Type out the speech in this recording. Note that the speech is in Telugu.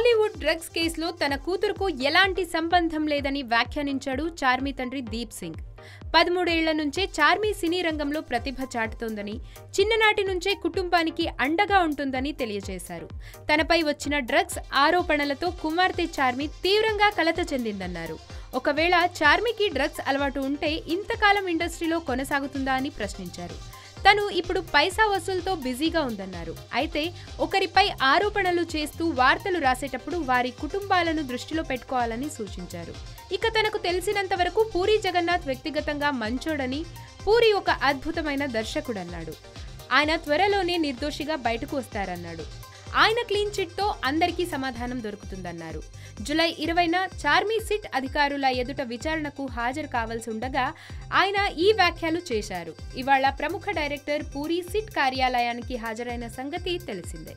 బాలీవుడ్ డ్రగ్స్ కేసులో తన కూతురుకు ఎలాంటి సంబంధం లేదని వ్యాఖ్యానించాడు చార్మి తండ్రి దీప్ సింగ్. 13 ఏళ్ల నుంచే చార్మి సినీ రంగంలో ప్రతిభ చాటుతోందని, చిన్ననాటి నుంచే కుటుంబానికి అండగా ఉంటుందని తెలియజేశారు. తనపై వచ్చిన డ్రగ్స్ ఆరోపణలతో కుమార్తె చార్మి తీవ్రంగా కలత చెందిందన్నారు. ఒకవేళ చార్మికి డ్రగ్స్ అలవాటు ఉంటే ఇంతకాలం ఇండస్ట్రీలో కొనసాగుతుందా అని ప్రశ్నించారు. తను ఇప్పుడు పైసా వసూలుతో బిజీగా ఉందన్నారు. అయితే ఒకరిపై ఆరోపణలు చేస్తూ వార్తలు రాసేటప్పుడు వారి కుటుంబాలను దృష్టిలో పెట్టుకోవాలని సూచించారు. ఇక తనకు తెలిసినంత వరకు పూరి జగన్నాథ్ వ్యక్తిగతంగా మంచోడని, పూరి ఒక అద్భుతమైన దర్శకుడన్నాడు. ఆయన త్వరలోనే నిర్దోషిగా బయటకు వస్తారన్నాడు. ఆయన క్లీన్ చిట్ తో అందరికీ సమాధానం దొరుకుతుందన్నారు. జూలై 20న చార్మి సిట్ అధికారుల ఎదుట విచారణకు హాజరు కావాల్సి ఉండగా ఆయన ఈ వ్యాఖ్యలు చేశారు. ఇవాళ ప్రముఖ డైరెక్టర్ పూరి సిట్ కార్యాలయానికి హాజరైన సంగతి తెలిసిందే.